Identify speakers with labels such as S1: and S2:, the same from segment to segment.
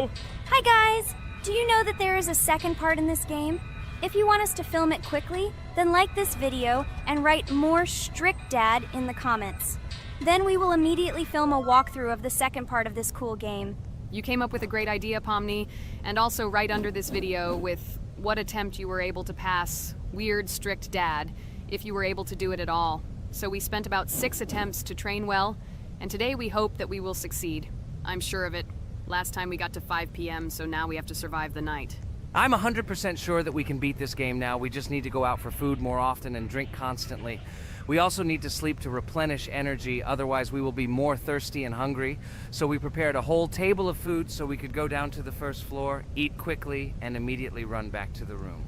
S1: Hello?
S2: Hi guys! Do you know that there is a second part in this game? If you want us to film it quickly, then like this video and write "more strict dad" in the comments. Then we will immediately film a walkthrough of the second part of this cool game.
S3: You came up with a great idea, Pomni, and also right under this video with what attempt you were able to pass weird, strict dad, if you were able to do it at all. So we spent about 6 attempts to train well, and today we hope that we will succeed. I'm sure of it. Last time we got to 5 p.m., so now we have to survive the night.
S4: I'm 100% sure that we can beat this game now. We just need to go out for food more often and drink constantly. We also need to sleep to replenish energy, otherwise we will be more thirsty and hungry. So we prepared a whole table of food so we could go down to the first floor, eat quickly, and immediately run back to the room.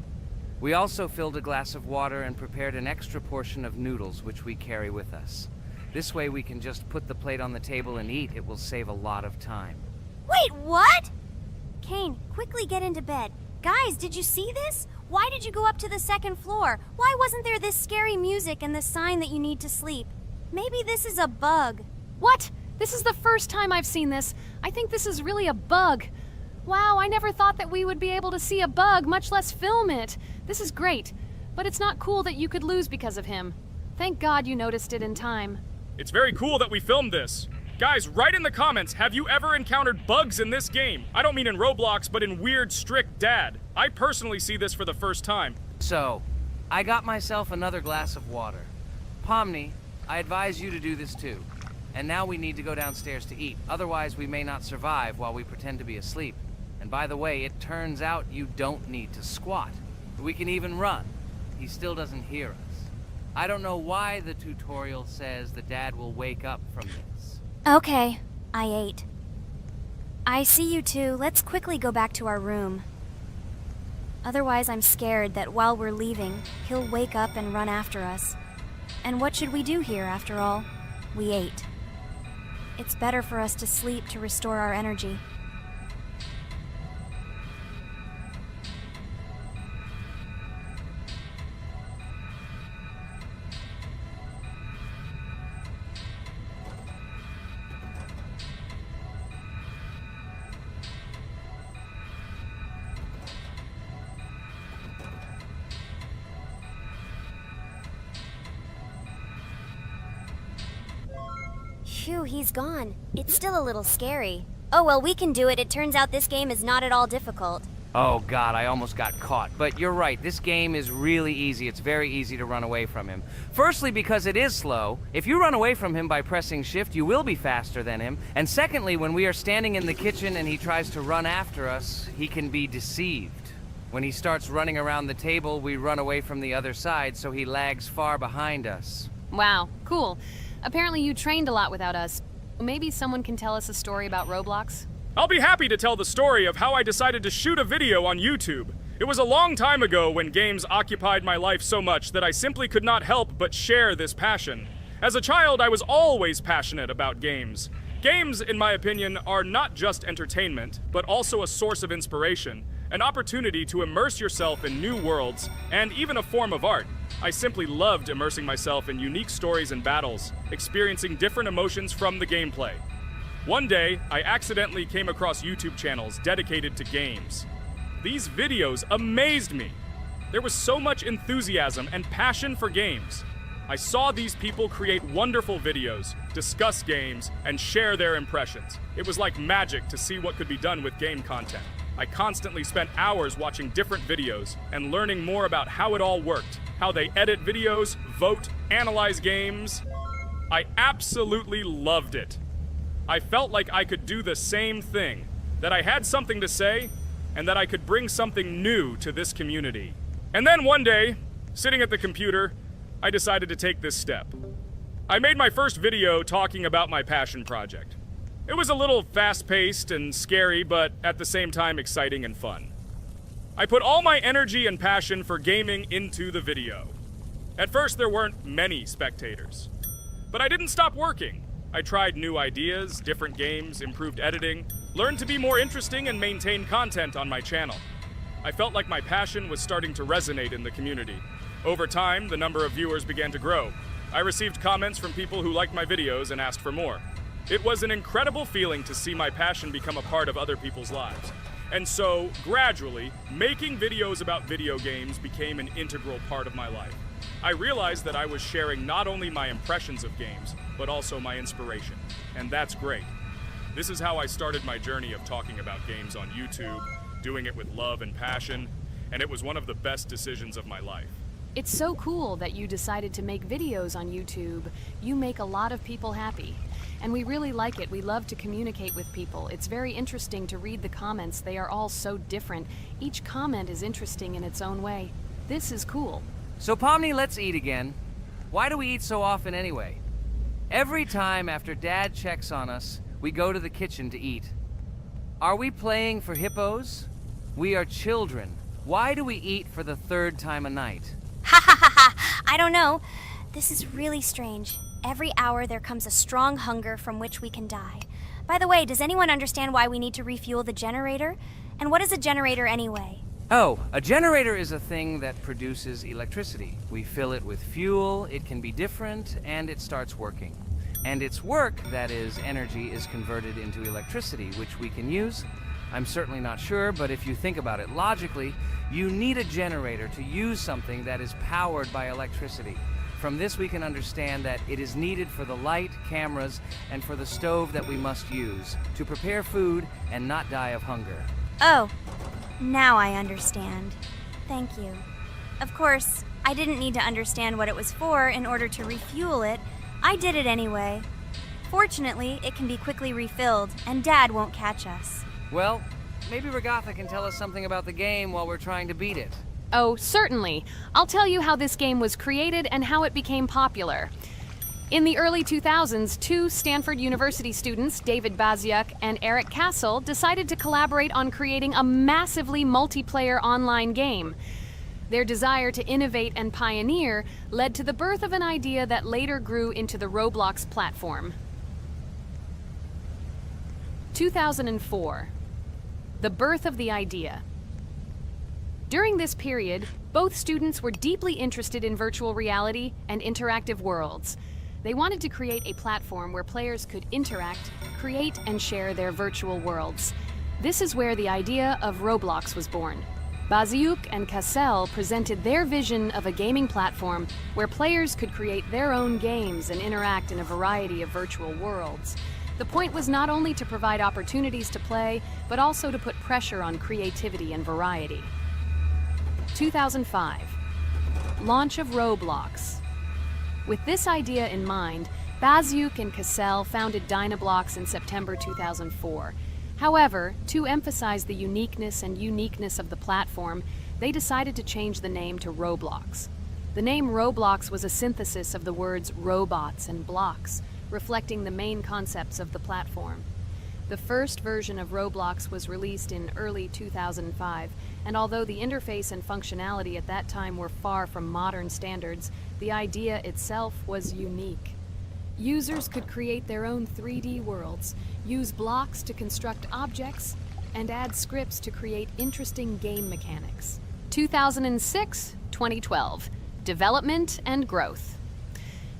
S4: We also filled a glass of water and prepared an extra portion of noodles, which we carry with us. This way we can just put the plate on the table and eat. It will save a lot of time.
S2: Wait, what? Kane, quickly get into bed. Guys, did you see this? Why did you go up to the second floor? Why wasn't there this scary music and the sign that you need to sleep? Maybe this is a bug.
S3: What? This is the first time I've seen this. I think this is really a bug. Wow, I never thought that we would be able to see a bug, much less film it. This is great, but it's not cool that you could lose because of him. Thank God you noticed it in time.
S1: It's very cool that we filmed this. Guys, write in the comments, have you ever encountered bugs in this game? I don't mean in Roblox, but in Weird Strict Dad. I personally see this for the first time.
S4: So, I got myself another glass of water. Pomni, I advise you to do this too. And now we need to go downstairs to eat. Otherwise, we may not survive while we pretend to be asleep. And by the way, it turns out you don't need to squat. We can even run. He still doesn't hear us. I don't know why the tutorial says the dad will wake up from this.
S2: Okay, I ate. I see you two. Let's quickly go back to our room. Otherwise, I'm scared that while we're leaving, he'll wake up and run after us. And what should we do here, after all? We ate. It's better for us to sleep to restore our energy. Phew, he's gone. It's still a little scary. Oh well, we can do it. It turns out this game is not at all difficult.
S4: Oh God, I almost got caught. But you're right, this game is really easy. It's very easy to run away from him. Firstly, because it is slow. If you run away from him by pressing shift, you will be faster than him. And secondly, when we are standing in the kitchen and he tries to run after us, he can be deceived. When he starts running around the table, we run away from the other side, so he lags far behind us.
S3: Wow, cool. Apparently you trained a lot without us. Maybe someone can tell us a story about Roblox?
S1: I'll be happy to tell the story of how I decided to shoot a video on YouTube. It was a long time ago when games occupied my life so much that I simply could not help but share this passion. As a child, I was always passionate about games. Games, in my opinion, are not just entertainment, but also a source of inspiration, an opportunity to immerse yourself in new worlds, and even a form of art. I simply loved immersing myself in unique stories and battles, experiencing different emotions from the gameplay. One day, I accidentally came across YouTube channels dedicated to games. These videos amazed me. There was so much enthusiasm and passion for games. I saw these people create wonderful videos, discuss games, and share their impressions. It was like magic to see what could be done with game content. I constantly spent hours watching different videos and learning more about how it all worked, how they edit videos, vote, analyze games. I absolutely loved it. I felt like I could do the same thing, that I had something to say, and that I could bring something new to this community. And then one day, sitting at the computer, I decided to take this step. I made my first video talking about my passion project. It was a little fast-paced and scary, but at the same time exciting and fun. I put all my energy and passion for gaming into the video. At first, there weren't many spectators. But I didn't stop working. I tried new ideas, different games, improved editing, learned to be more interesting, and maintain content on my channel. I felt like my passion was starting to resonate in the community. Over time, the number of viewers began to grow. I received comments from people who liked my videos and asked for more. It was an incredible feeling to see my passion become a part of other people's lives. And so, gradually, making videos about video games became an integral part of my life. I realized that I was sharing not only my impressions of games, but also my inspiration. And that's great. This is how I started my journey of talking about games on YouTube, doing it with love and passion, and it was one of the best decisions of my life.
S3: It's so cool that you decided to make videos on YouTube. You make a lot of people happy. And we really like it. We love to communicate with people. It's very interesting to read the comments. They are all so different. Each comment is interesting in its own way. This is cool.
S4: So Pomni, let's eat again. Why do we eat so often anyway? Every time after Dad checks on us, we go to the kitchen to eat. Are we playing for hippos? We are children. Why do we eat for the third time a night?
S2: Ha ha ha ha! I don't know. This is really strange. Every hour there comes a strong hunger from which we can die. By the way, does anyone understand why we need to refuel the generator? And what is a generator anyway?
S4: Oh, a generator is a thing that produces electricity. We fill it with fuel, it can be different, and it starts working. And its work, that is, energy, is converted into electricity, which we can use. I'm certainly not sure, but if you think about it logically, you need a generator to use something that is powered by electricity. From this we can understand that it is needed for the light, cameras, and for the stove that we must use to prepare food and not die of hunger.
S2: Oh, now I understand. Thank you. Of course, I didn't need to understand what it was for in order to refuel it. I did it anyway. Fortunately, it can be quickly refilled, and Dad won't catch us.
S4: Well, maybe Regatha can tell us something about the game while we're trying to beat it.
S3: Oh, certainly. I'll tell you how this game was created and how it became popular. In the early 2000s, two Stanford University students, David Baziuk and Eric Castle, decided to collaborate on creating a massively multiplayer online game. Their desire to innovate and pioneer led to the birth of an idea that later grew into the Roblox platform. 2004. The birth of the idea. During this period, both students were deeply interested in virtual reality and interactive worlds. They wanted to create a platform where players could interact, create, and share their virtual worlds. This is where the idea of Roblox was born. Baziuk and Cassell presented their vision of a gaming platform where players could create their own games and interact in a variety of virtual worlds. The point was not only to provide opportunities to play, but also to put pressure on creativity and variety. 2005. Launch of Roblox. With this idea in mind, Baziuk and Cassell founded Dynablocks in September 2004. However, to emphasize the uniqueness of the platform, they decided to change the name to Roblox. The name Roblox was a synthesis of the words robots and blocks, reflecting the main concepts of the platform. The first version of Roblox was released in early 2005, and although the interface and functionality at that time were far from modern standards, the idea itself was unique. Users could create their own 3D worlds, use blocks to construct objects, and add scripts to create interesting game mechanics. 2006-2012. Development and growth.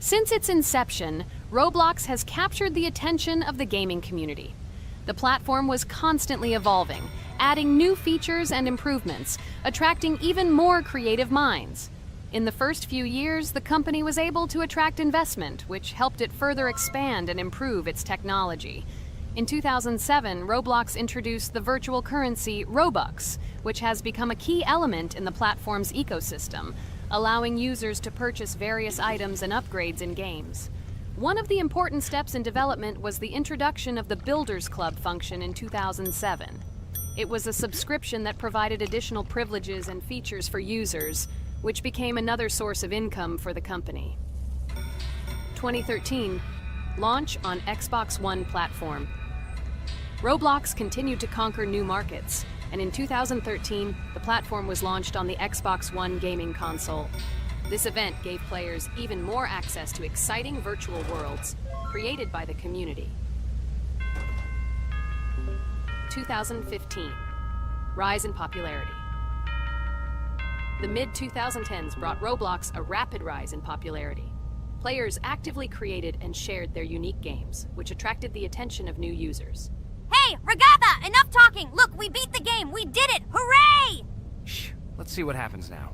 S3: Since its inception, Roblox has captured the attention of the gaming community. The platform was constantly evolving, adding new features and improvements, attracting even more creative minds. In the first few years, the company was able to attract investment, which helped it further expand and improve its technology. In 2007, Roblox introduced the virtual currency Robux, which has become a key element in the platform's ecosystem, allowing users to purchase various items and upgrades in games. One of the important steps in development was the introduction of the Builders Club function in 2007. It was a subscription that provided additional privileges and features for users, which became another source of income for the company. 2013, launch on Xbox One platform. Roblox continued to conquer new markets, and in 2013, the platform was launched on the Xbox One gaming console. This event gave players even more access to exciting virtual worlds created by the community. 2015, rise in popularity. The mid-2010s brought Roblox a rapid rise in popularity. Players actively created and shared their unique games, which attracted the attention of new users.
S2: Hey, Regatha, enough talking! Look, we beat the game! We did it! Hooray!
S4: Shh, let's see what happens now.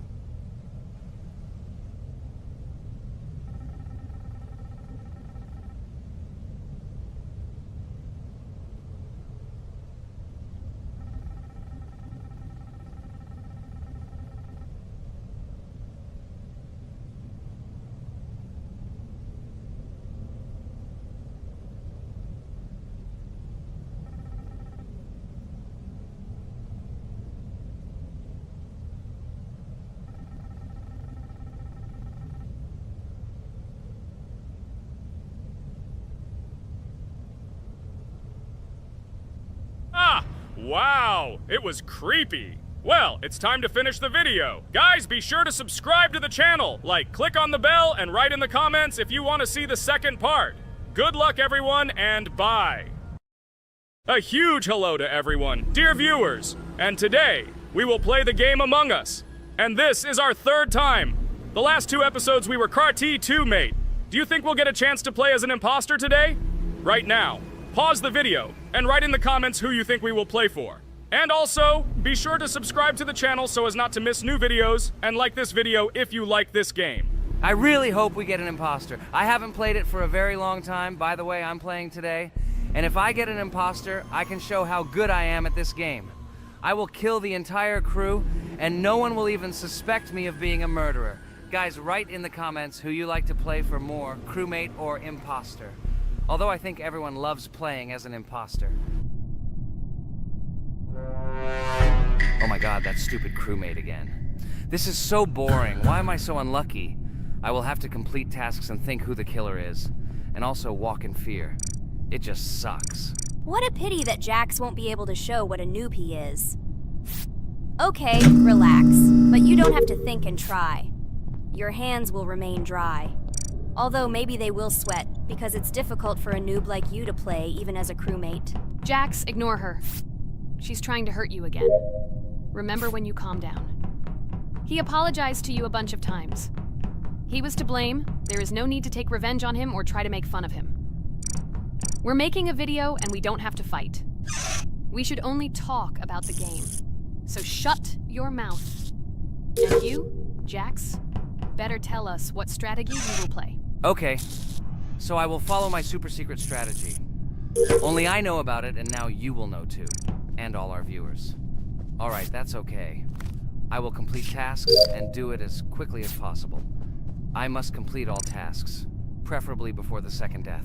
S1: Wow, it was creepy. Well, it's time to finish the video. Guys, be sure to subscribe to the channel. Click on the bell and write in the comments if you want to see the second part. Good luck, everyone, and bye. A huge hello to everyone, dear viewers. And today, we will play the game Among Us. And this is our third time. The last 2 episodes, we were Carti 2 mate. Do you think we'll get a chance to play as an imposter today? Right now, pause the video and write in the comments who you think we will play for. And also, be sure to subscribe to the channel so as not to miss new videos, and like this video if you like this game.
S4: I really hope we get an imposter. I haven't played it for a very long time. By the way, I'm playing today. And if I get an imposter, I can show how good I am at this game. I will kill the entire crew, and no one will even suspect me of being a murderer. Guys, write in the comments who you like to play for more, crewmate or imposter. Although I think everyone loves playing as an imposter. Oh my god, that stupid crewmate again. This is so boring. Why am I so unlucky? I will have to complete tasks and think who the killer is. And also walk in fear. It just sucks.
S2: What a pity that Jax won't be able to show what a noob he is. Okay, relax. But you don't have to think and try. Your hands will remain dry. Although maybe they will sweat, because it's difficult for a noob like you to play even as a crewmate.
S3: Jax, ignore her. She's trying to hurt you again. Remember when you calm down. He apologized to you a bunch of times. He was to blame. There is no need to take revenge on him or try to make fun of him. We're making a video and we don't have to fight. We should only talk about the game. So shut your mouth. And you, Jax, better tell us what strategy you will play.
S4: Okay, so I will follow my super secret strategy. Only I know about it, and now you will know too. And all our viewers. Alright, that's okay. I will complete tasks and do it as quickly as possible. I must complete all tasks, preferably before the second death.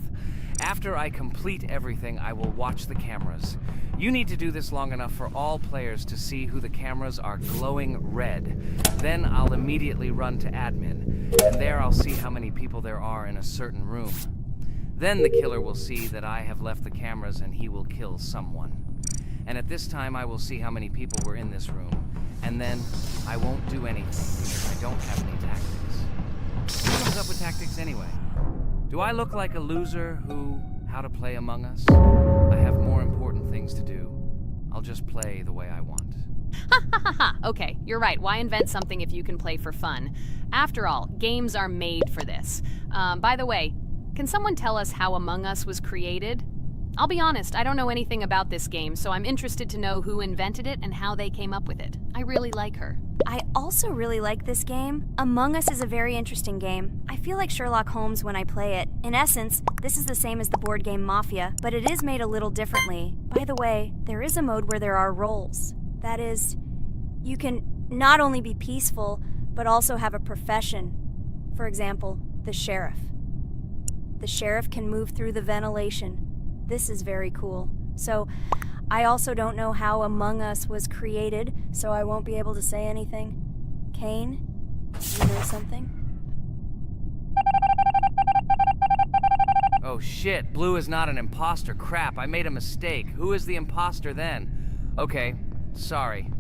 S4: After I complete everything, I will watch the cameras. You need to do this long enough for all players to see who the cameras are glowing red. Then I'll immediately run to admin, and there I'll see how many people there are in a certain room. Then the killer will see that I have left the cameras and he will kill someone. And at this time I will see how many people were in this room. And then I won't do anything because I don't have any tactics. Who comes up with tactics anyway? Do I look like a loser how to play Among Us? I have more important things to do. I'll just play the way I want.
S3: Ha ha ha ha! Okay, you're right. Why invent something if you can play for fun? After all, games are made for this. By the way, can someone tell us how Among Us was created? I'll be honest, I don't know anything about this game, so I'm interested to know who invented it and how they came up with it. I really like her.
S2: I also really like this game. Among Us is a very interesting game. I feel like Sherlock Holmes when I play it. In essence, this is the same as the board game Mafia, but it is made a little differently. By the way, there is a mode where there are roles. That is, you can not only be peaceful, but also have a profession. For example, the sheriff. The sheriff can move through the ventilation. This is very cool. So, I also don't know how Among Us was created, so I won't be able to say anything. Kane, you know something?
S4: Oh shit, Blue is not an imposter. Crap, I made a mistake. Who is the imposter then? Okay, sorry.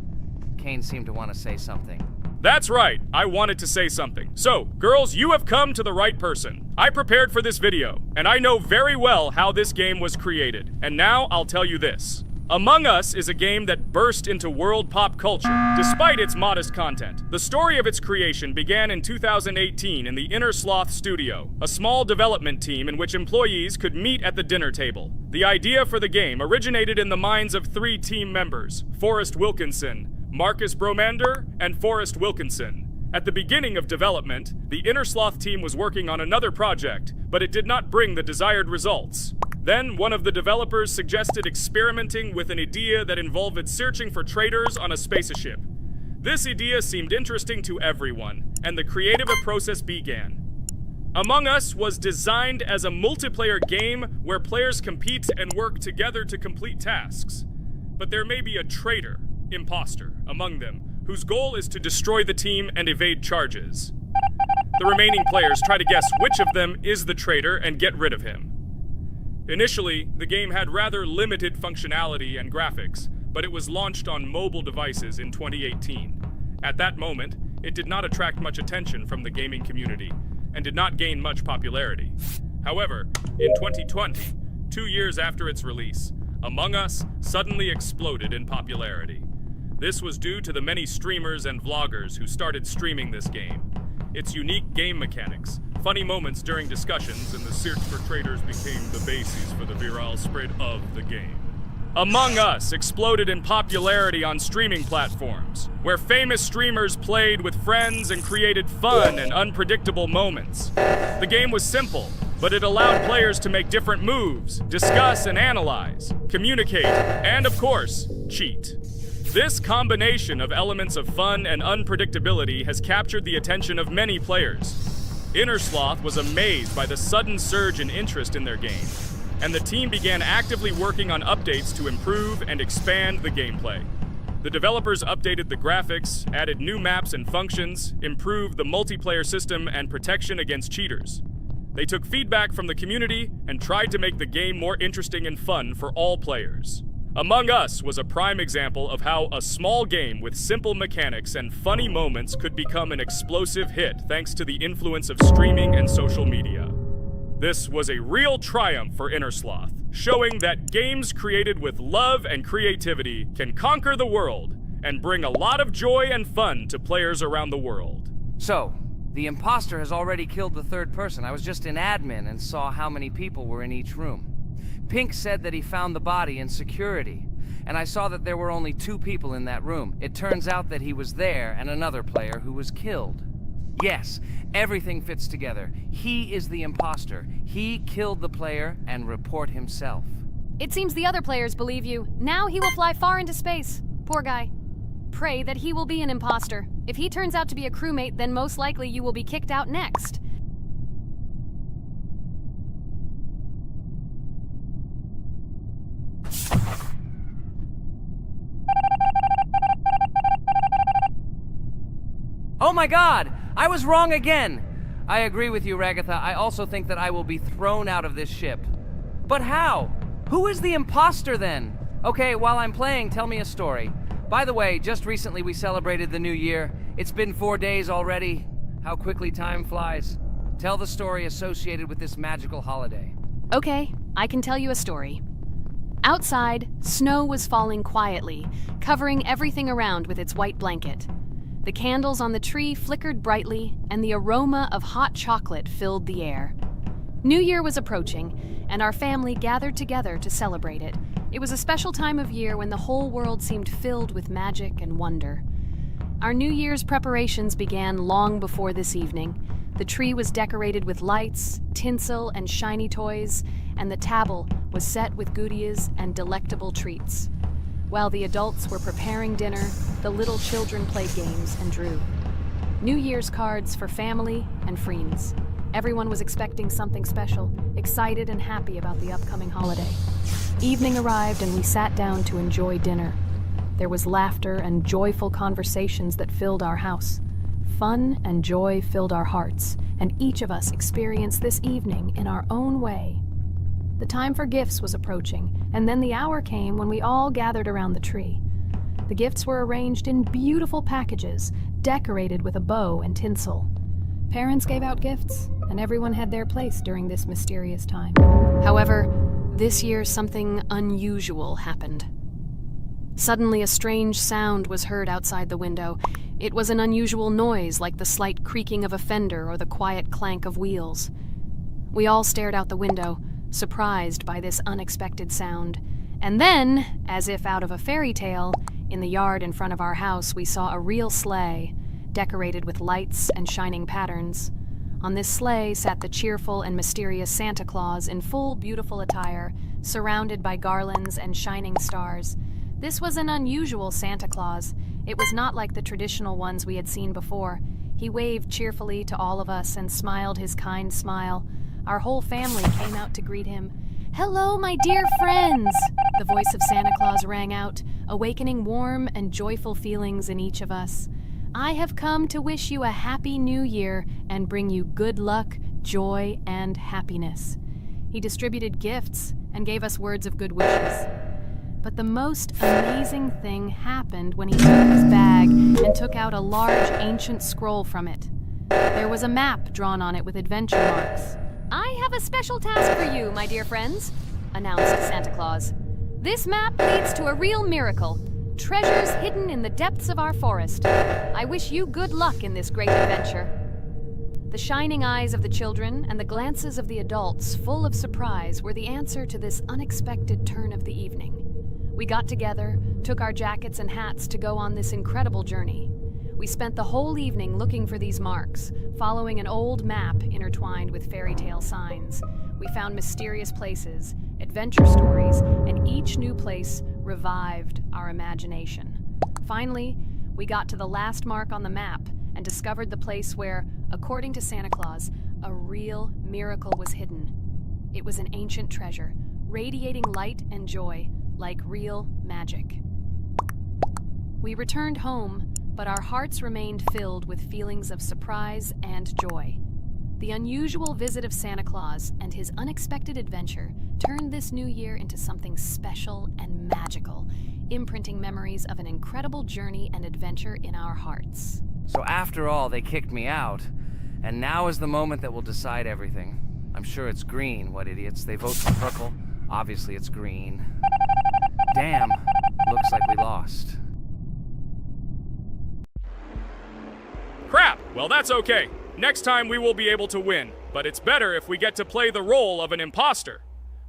S4: Kane seemed to want to say something.
S1: That's right, I wanted to say something. So, girls, you have come to the right person. I prepared for this video, and I know very well how this game was created. And now I'll tell you this. Among Us is a game that burst into world pop culture, despite its modest content. The story of its creation began in 2018 in the Inner Sloth Studio, a small development team in which employees could meet at the dinner table. The idea for the game originated in the minds of 3 team members, Forrest Wilkinson, Marcus Bromander, and Forrest Wilkinson. At the beginning of development, the Inner Sloth team was working on another project, but it did not bring the desired results. Then, one of the developers suggested experimenting with an idea that involved searching for traitors on a spaceship. This idea seemed interesting to everyone, and the creative process began. Among Us was designed as a multiplayer game where players compete and work together to complete tasks. But there may be a traitor, imposter, among them, whose goal is to destroy the team and evade charges. The remaining players try to guess which of them is the traitor and get rid of him. Initially, the game had rather limited functionality and graphics, but it was launched on mobile devices in 2018. At that moment, it did not attract much attention from the gaming community, and did not gain much popularity. However, in 2020, 2 years after its release, Among Us suddenly exploded in popularity. This was due to the many streamers and vloggers who started streaming this game. Its unique game mechanics, funny moments during discussions, and the search for traitors became the basis for the viral spread of the game. Among Us exploded in popularity on streaming platforms, where famous streamers played with friends and created fun and unpredictable moments. The game was simple, but it allowed players to make different moves, discuss and analyze, communicate, and of course, cheat. This combination of elements of fun and unpredictability has captured the attention of many players. Inner Sloth was amazed by the sudden surge in interest in their game, and the team began actively working on updates to improve and expand the gameplay. The developers updated the graphics, added new maps and functions, improved the multiplayer system and protection against cheaters. They took feedback from the community and tried to make the game more interesting and fun for all players. Among Us was a prime example of how a small game with simple mechanics and funny moments could become an explosive hit thanks to the influence of streaming and social media. This was a real triumph for Inner Sloth, showing that games created with love and creativity can conquer the world and bring a lot of joy and fun to players around the world.
S4: So, the imposter has already killed the third person. I was just in admin and saw how many people were in each room. Pink said that he found the body in security, and I saw that there were only 2 people in that room. It turns out that he was there and another player who was killed. Yes, everything fits together. He is the imposter. He killed the player and report himself.
S3: It seems the other players believe you. Now he will fly far into space. Poor guy. Pray that he will be an imposter. If he turns out to be a crewmate, then most likely you will be kicked out next.
S4: Oh my god! I was wrong again! I agree with you, Ragatha. I also think that I will be thrown out of this ship. But how? Who is the imposter then? Okay, while I'm playing, tell me a story. By the way, just recently we celebrated the new year. It's been 4 days already. How quickly time flies. Tell the story associated with this magical holiday.
S3: Okay, I can tell you a story. Outside, snow was falling quietly, covering everything around with its white blanket. The candles on the tree flickered brightly, and the aroma of hot chocolate filled the air. New Year was approaching, and our family gathered together to celebrate it. It was a special time of year when the whole world seemed filled with magic and wonder. Our New Year's preparations began long before this evening. The tree was decorated with lights, tinsel, and shiny toys, and the table was set with goodies and delectable treats. While the adults were preparing dinner, the little children played games and drew. New Year's cards for family and friends. Everyone was expecting something special, excited and happy about the upcoming holiday. Evening arrived and we sat down to enjoy dinner. There was laughter and joyful conversations that filled our house. Fun and joy filled our hearts, and each of us experienced this evening in our own way. The time for gifts was approaching, and then the hour came when we all gathered around the tree. The gifts were arranged in beautiful packages, decorated with a bow and tinsel. Parents gave out gifts, and everyone had their place during this mysterious time. However, this year something unusual happened. Suddenly, a strange sound was heard outside the window. It was an unusual noise, like the slight creaking of a fender or the quiet clank of wheels. We all stared out the window, surprised by this unexpected sound. And then, as if out of a fairy tale, in the yard in front of our house, we saw a real sleigh, decorated with lights and shining patterns. On this sleigh sat the cheerful and mysterious Santa Claus in full, beautiful attire, surrounded by garlands and shining stars. This was an unusual Santa Claus. It was not like the traditional ones we had seen before. He waved cheerfully to all of us and smiled his kind smile. Our whole family came out to greet him. "Hello, my dear friends!" The voice of Santa Claus rang out, awakening warm and joyful feelings in each of us. "I have come to wish you a happy new year and bring you good luck, joy, and happiness." He distributed gifts and gave us words of good wishes. But the most amazing thing happened when he took his bag and took out a large ancient scroll from it. There was a map drawn on it with adventure marks. "I have a special task for you, my dear friends," announced Santa Claus. "This map leads to a real miracle. Treasures hidden in the depths of our forest. I wish you good luck in this great adventure." The shining eyes of the children and the glances of the adults, full of surprise, were the answer to this unexpected turn of the evening. We got together, took our jackets and hats to go on this incredible journey. We spent the whole evening looking for these marks, following an old map intertwined with fairy tale signs. We found mysterious places, adventure stories, and each new place revived our imagination. Finally, we got to the last mark on the map and discovered the place where, according to Santa Claus, a real miracle was hidden. It was an ancient treasure, radiating light and joy, like real magic. We returned home, but our hearts remained filled with feelings of surprise and joy. The unusual visit of Santa Claus and his unexpected adventure turned this new year into something special and magical, imprinting memories of an incredible journey and adventure in our hearts.
S4: So after all, they kicked me out, and now is the moment that will decide everything. I'm sure it's green, what idiots. They vote for purple. Obviously it's green. Damn, looks like we lost.
S1: Crap! Well, that's okay. Next time we will be able to win, but it's better if we get to play the role of an imposter.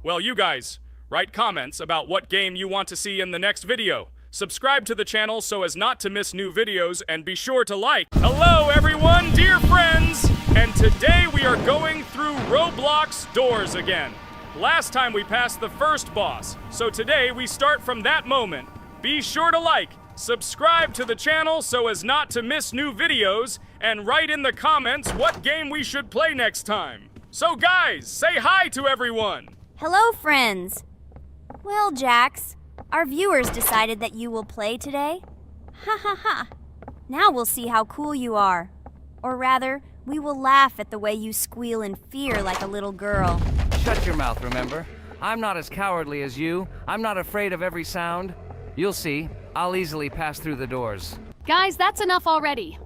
S1: Well, you guys, write comments about what game you want to see in the next video. Subscribe to the channel so as not to miss new videos, and be sure to like. Hello everyone, dear friends! And today we are going through Roblox doors again. Last time we passed the first boss, so today we start from that moment. Be sure to like, subscribe to the channel so as not to miss new videos, and write in the comments what game we should play next time. So guys, say hi to everyone!
S2: Hello, friends! Well, Jax, our viewers decided that you will play today. Ha ha ha! Now we'll see how cool you are. Or rather, we will laugh at the way you squeal in fear like a little girl.
S4: Shut your mouth, remember? I'm not as cowardly as you. I'm not afraid of every sound. You'll see. I'll easily pass through the doors.
S3: Guys, that's enough already.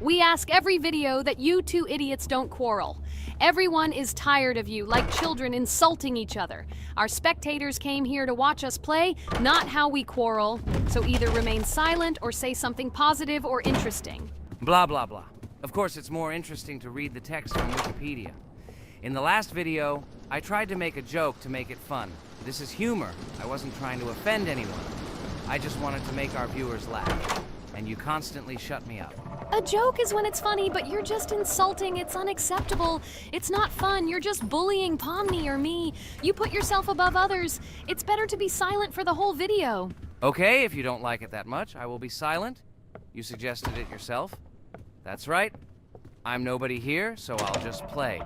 S3: We ask every video that you two idiots don't quarrel. Everyone is tired of you, like children insulting each other. Our spectators came here to watch us play, not how we quarrel. So either remain silent or say something positive or interesting.
S4: Blah, blah, blah. Of course, it's more interesting to read the text from Wikipedia. In the last video, I tried to make a joke to make it fun. This is humor. I wasn't trying to offend anyone. I just wanted to make our viewers laugh. And you constantly shut me up.
S3: A joke is when it's funny, but you're just insulting. It's unacceptable. It's not fun. You're just bullying Pomni or me. You put yourself above others. It's better to be silent for the whole video.
S4: Okay, if you don't like it that much, I will be silent. You suggested it yourself. That's right. I'm nobody here, so I'll just play.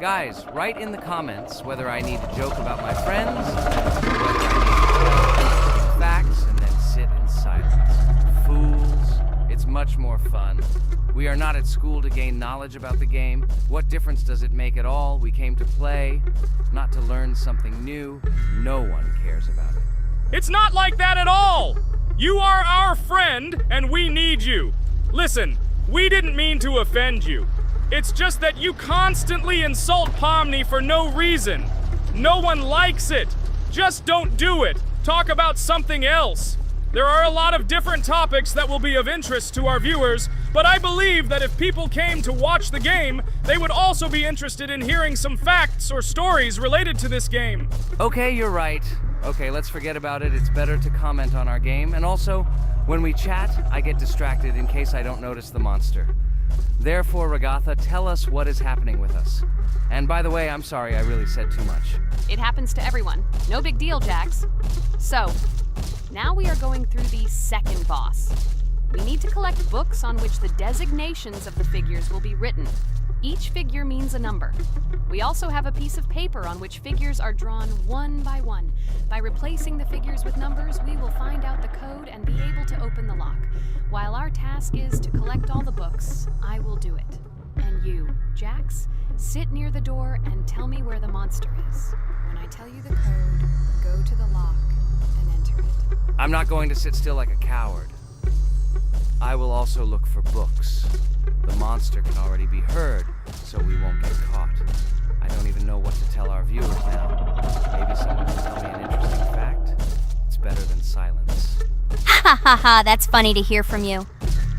S4: Guys, write in the comments whether I need to joke about my friends, whether I need to facts and then sit in silence. Fools. It's much more fun. We are not at school to gain knowledge about the game. What difference does it make at all? We came to play, not to learn something new. No one cares about it.
S1: It's not like that at all! You are our friend, and we need you. Listen, we didn't mean to offend you. It's just that you constantly insult Pomni for no reason. No one likes it. Just don't do it. Talk about something else. There are a lot of different topics that will be of interest to our viewers, but I believe that if people came to watch the game, they would also be interested in hearing some facts or stories related to this game.
S4: Okay, you're right. Okay, let's forget about it. It's better to comment on our game. And also, when we chat, I get distracted in case I don't notice the monster. Therefore, Ragatha, tell us what is happening with us. And by the way, I'm sorry I really said too much.
S3: It happens to everyone. No big deal, Jax. So, now we are going through the second boss. We need to collect books on which the designations of the figures will be written. Each figure means a number. We also have a piece of paper on which figures are drawn one by one. By replacing the figures with numbers, we will find out the code and be able to open the lock. While our task is to collect all the books, I will do it. And you, Jax, sit near the door and tell me where the monster is. When I tell you the code, go to the lock and enter it.
S4: I'm not going to sit still like a coward. I will also look for books. The monster can already be heard, so we won't get caught. I don't even know what to tell our viewers now. Maybe someone can tell me an interesting fact. It's better than silence.
S2: Ha ha ha, that's funny to hear from you.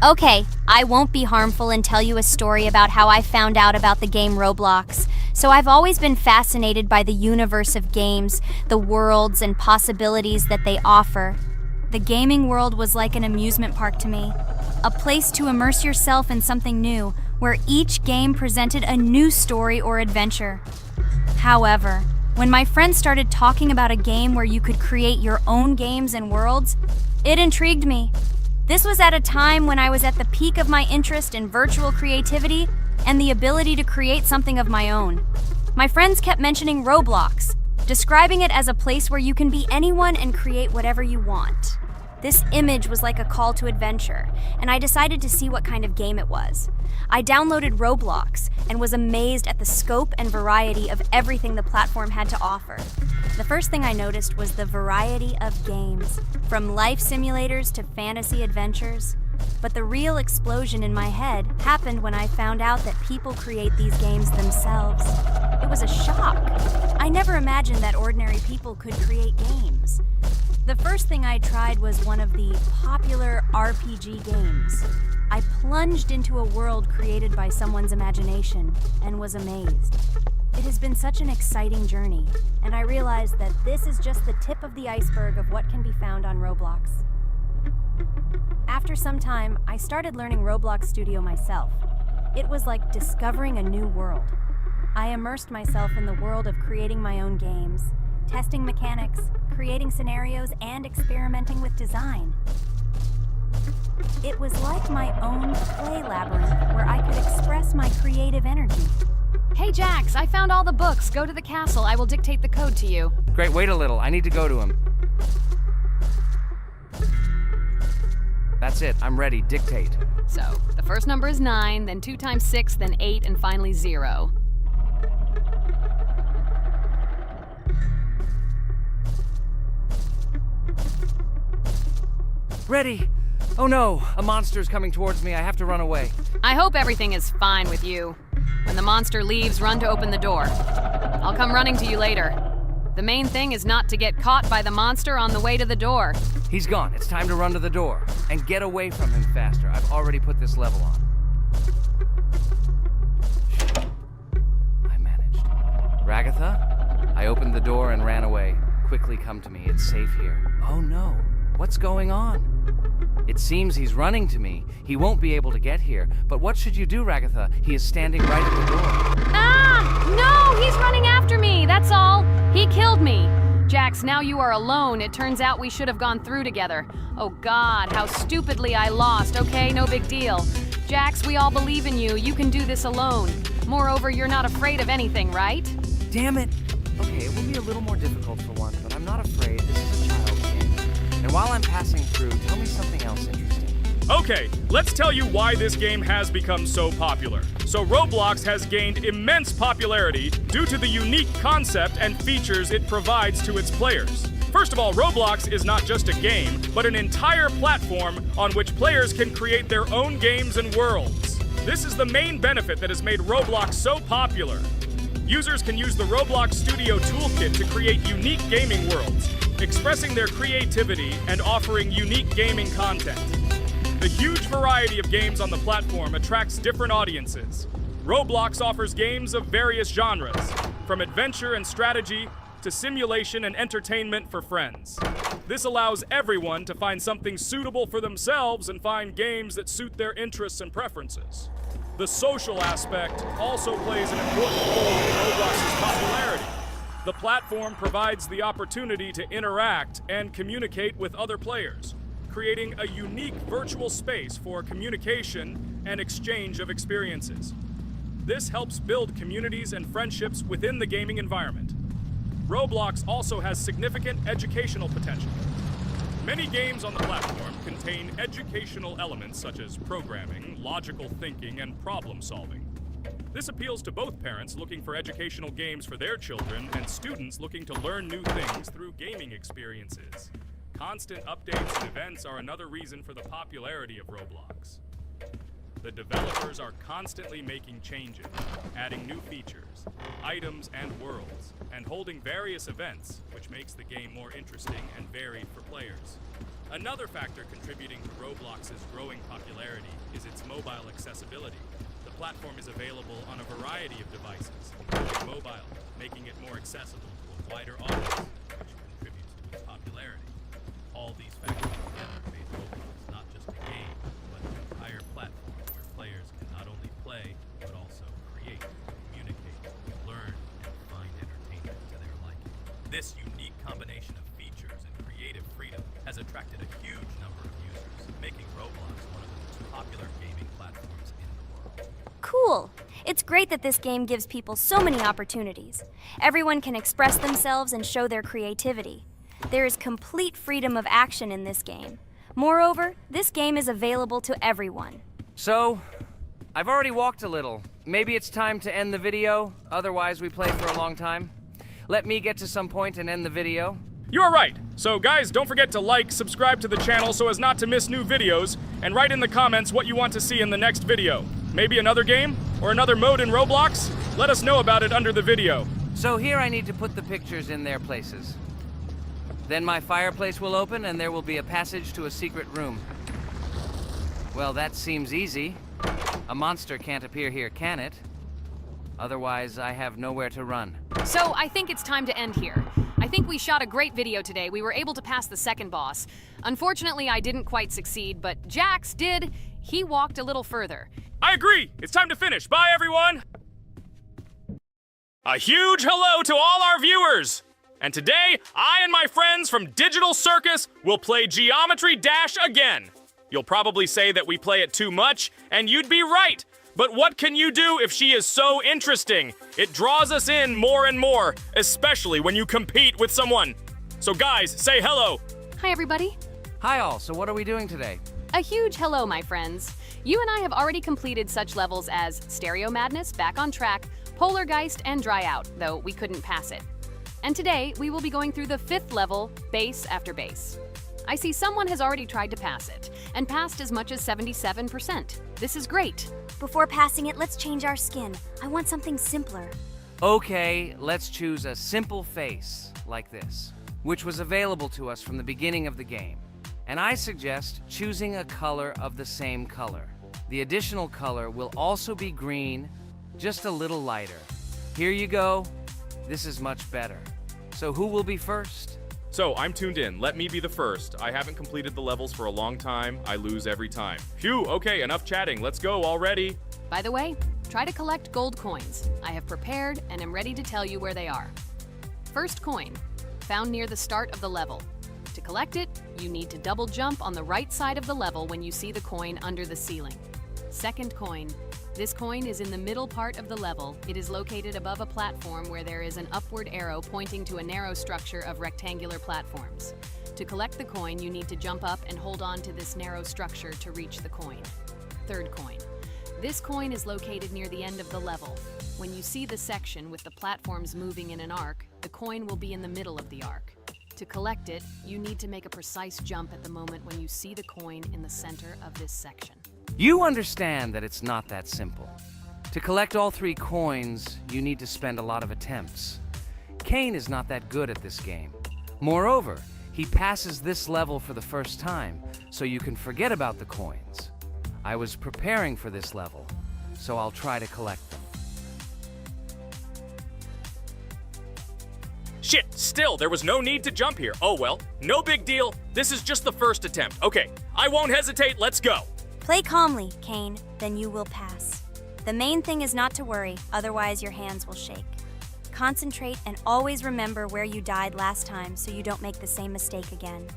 S2: Okay, I won't be harmful and tell you a story about how I found out about the game Roblox. So I've always been fascinated by the universe of games, the worlds and possibilities that they offer. The gaming world was like an amusement park to me, a place to immerse yourself in something new, where each game presented a new story or adventure. However, when my friends started talking about a game where you could create your own games and worlds, it intrigued me. This was at a time when I was at the peak of my interest in virtual creativity and the ability to create something of my own. My friends kept mentioning Roblox, describing it as a place where you can be anyone and create whatever you want. This image was like a call to adventure, and I decided to see what kind of game it was. I downloaded Roblox and was amazed at the scope and variety of everything the platform had to offer. The first thing I noticed was the variety of games, from life simulators to fantasy adventures. But the real explosion in my head happened when I found out that people create these games themselves. It was a shock. I never imagined that ordinary people could create games. The first thing I tried was one of the popular RPG games. I plunged into a world created by someone's imagination and was amazed. It has been such an exciting journey, and I realized that this is just the tip of the iceberg of what can be found on Roblox. After some time, I started learning Roblox Studio myself. It was like discovering a new world. I immersed myself in the world of creating my own games, testing mechanics, creating scenarios, and experimenting with design. It was like my own play labyrinth where I could express my creative energy.
S3: Hey Jax, I found all the books. Go to the castle. I will dictate the code to you.
S4: Great, wait a little. I need to go to him. That's it. I'm ready. Dictate.
S3: So, the first number is 9, then 2 times 6, then 8, and finally 0.
S4: Ready! Oh no! A monster's coming towards me. I have to run away.
S3: I hope everything is fine with you. When the monster leaves, run to open the door. I'll come running to you later. The main thing is not to get caught by the monster on the way to the door.
S4: He's gone. It's time to run to the door. And get away from him faster. I've already put this level on. I managed. Ragatha? I opened the door and ran away. Quickly come to me. It's safe here. Oh no. What's going on? It seems he's running to me. He won't be able to get here. But what should you do, Ragatha? He is standing right at the door.
S3: Ah! No! He's running after me! That's all! He killed me! Jax, now you are alone. It turns out we should have gone through together. Oh God, how stupidly I lost. Okay, no big deal. Jax, we all believe in you. You can do this alone. Moreover, you're not afraid of anything, right?
S4: Damn it! Okay, it will be a little more difficult for one, but I'm not afraid. This is a child's game. And while I'm passing through, tell me something else interesting.
S1: Okay, let's tell you why this game has become so popular. So Roblox has gained immense popularity due to the unique concept and features it provides to its players. First of all, Roblox is not just a game, but an entire platform on which players can create their own games and worlds. This is the main benefit that has made Roblox so popular. Users can use the Roblox Studio toolkit to create unique gaming worlds, expressing their creativity and offering unique gaming content. The huge variety of games on the platform attracts different audiences. Roblox offers games of various genres, from adventure and strategy to simulation and entertainment for friends. This allows everyone to find something suitable for themselves and find games that suit their interests and preferences. The social aspect also plays an important role in Roblox's popularity. The platform provides the opportunity to interact and communicate with other players, creating a unique virtual space for communication and exchange of experiences. This helps build communities and friendships within the gaming environment. Roblox also has significant educational potential. Many games on the platform contain educational elements such as programming, logical thinking, and problem solving. This appeals to both parents looking for educational games for their children and students looking to learn new things through gaming experiences. Constant updates and events are another reason for the popularity of Roblox. The developers are constantly making changes, adding new features, items, and worlds, and holding various events, which makes the game more interesting and varied for players. Another factor contributing to Roblox's growing popularity is its mobile accessibility. The platform is available on a variety of devices, including mobile, making it more accessible to a wider audience, which contributes to its popularity. All these factors together made Roblox not just a game, but an entire platform where players can not only play, but also create, communicate, learn, and find entertainment to their liking. This unique combination of features and creative freedom has attracted a huge number of users, making Roblox one of the most popular gaming platforms in the world.
S2: Cool! It's great that this game gives people so many opportunities. Everyone can express themselves and show their creativity. There is complete freedom of action in this game. Moreover, this game is available to everyone.
S4: So, I've already walked a little. Maybe it's time to end the video, otherwise we play for a long time. Let me get to some point and end the video.
S1: You are right. So guys, don't forget to like, subscribe to the channel so as not to miss new videos, and write in the comments what you want to see in the next video. Maybe another game? Or another mode in Roblox? Let us know about it under the video.
S4: So here I need to put the pictures in their places. Then my fireplace will open and there will be a passage to a secret room. Well, that seems easy. A monster can't appear here, can it? Otherwise, I have nowhere to run.
S3: So I think it's time to end here. I think we shot a great video today. We were able to pass the second boss. Unfortunately, I didn't quite succeed, but Jax did. He walked a little further.
S1: I agree! It's time to finish. Bye, everyone! A huge hello to all our viewers! And today, I and my friends from Digital Circus will play Geometry Dash again. You'll probably say that we play it too much, and you'd be right. But what can you do if she is so interesting? It draws us in more and more, especially when you compete with someone. So guys, say hello.
S3: Hi, everybody.
S4: Hi all, so what are we doing today?
S3: A huge hello, my friends. You and I have already completed such levels as Stereo Madness, Back on Track, Polargeist, and Dry Out, though we couldn't pass it. And today, we will be going through the 5th level, Base After Base. I see someone has already tried to pass it, and passed as much as 77%. This is great.
S2: Before passing it, let's change our skin. I want something simpler.
S4: Okay, let's choose a simple face, like this, which was available to us from the beginning of the game. And I suggest choosing a color of the same color. The additional color will also be green, just a little lighter. Here you go. This is much better. So who will be first?
S1: So, I'm tuned in. Let me be the first. I haven't completed the levels for a long time. I lose every time. Phew, okay, enough chatting. Let's go already.
S3: By the way, try to collect gold coins. I have prepared and am ready to tell you where they are. First coin, found near the start of the level. To collect it, you need to double jump on the right side of the level when you see the coin under the ceiling. Second coin. This coin is in the middle part of the level. It is located above a platform where there is an upward arrow pointing to a narrow structure of rectangular platforms. To collect the coin, you need to jump up and hold on to this narrow structure to reach the coin. Third coin. This coin is located near the end of the level. When you see the section with the platforms moving in an arc, the coin will be in the middle of the arc. To collect it, you need to make a precise jump at the moment when you see the coin in the center of this section.
S4: You understand that it's not that simple. To collect all 3 coins, you need to spend a lot of attempts. Kane is not that good at this game. Moreover, he passes this level for the first time, so you can forget about the coins. I was preparing for this level, so I'll try to collect them.
S1: Shit, still, there was no need to jump here. Oh well, no big deal. This is just the first attempt. Okay, I won't hesitate, let's go.
S2: Play calmly, Kane, then you will pass. The main thing is not to worry, otherwise your hands will shake. Concentrate and always remember where you died last time so you don't make the same mistake again.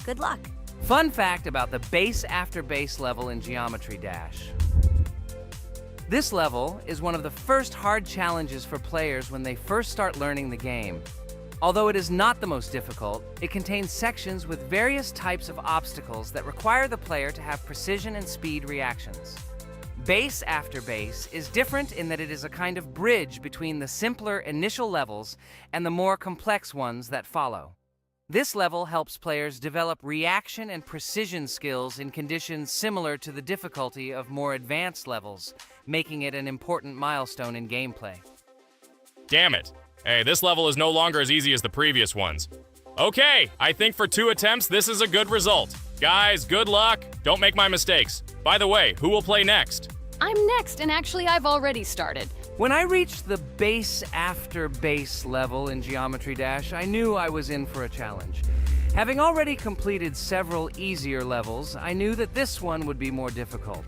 S2: Good luck.
S4: Fun fact about the base after base level in Geometry Dash. This level is one of the first hard challenges for players when they first start learning the game. Although it is not the most difficult, it contains sections with various types of obstacles that require the player to have precision and speed reactions. Base after base is different in that it is a kind of bridge between the simpler initial levels and the more complex ones that follow. This level helps players develop reaction and precision skills in conditions similar to the difficulty of more advanced levels, making it an important milestone in gameplay.
S1: Damn it. Hey, this level is no longer as easy as the previous ones. Okay, I think for 2 attempts, this is a good result. Guys, good luck. Don't make my mistakes. By the way, who will play next?
S3: I'm next, and actually I've already started.
S4: When I reached the base after base level in Geometry Dash, I knew I was in for a challenge. Having already completed several easier levels, I knew that this one would be more difficult.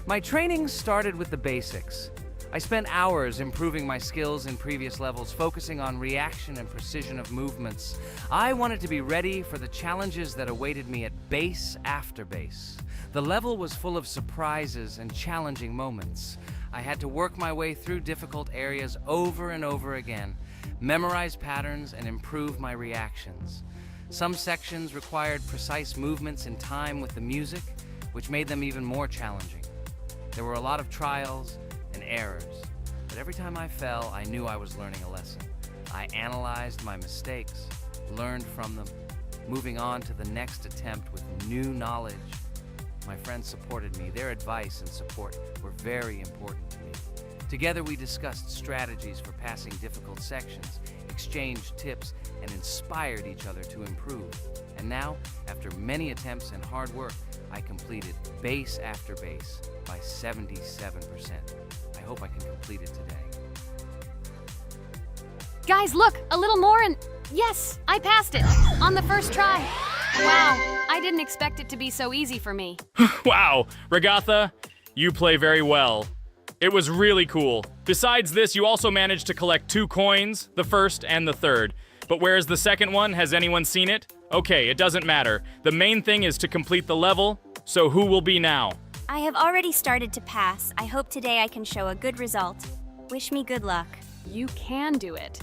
S4: My training started with the basics. I spent hours improving my skills in previous levels, focusing on reaction and precision of movements. I wanted to be ready for the challenges that awaited me at base after base. The level was full of surprises and challenging moments. I had to work my way through difficult areas over and over again, memorize patterns, and improve my reactions. Some sections required precise movements in time with the music, which made them even more challenging. There were a lot of trials and errors, but every time I fell, I knew I was learning a lesson. I analyzed my mistakes, learned from them, moving on to the next attempt with new knowledge. My friends supported me. Their advice and support were very important to me. Together we discussed strategies for passing difficult sections, exchanged tips, and inspired each other to improve. And now, after many attempts and hard work, I completed base after base by 77%. I hope I can complete it today.
S3: Guys, look, a little more and yes, I passed it on the first try. Wow, I didn't expect it to be so easy for me.
S1: Wow, Regatha, you play very well. It was really cool. Besides this, you also managed to collect 2 coins, the first and the third. But where's the second one? Has anyone seen it? Okay, it doesn't matter. The main thing is to complete the level, so who will be now?
S2: I have already started to pass. I hope today I can show a good result. Wish me good luck.
S3: You can do it.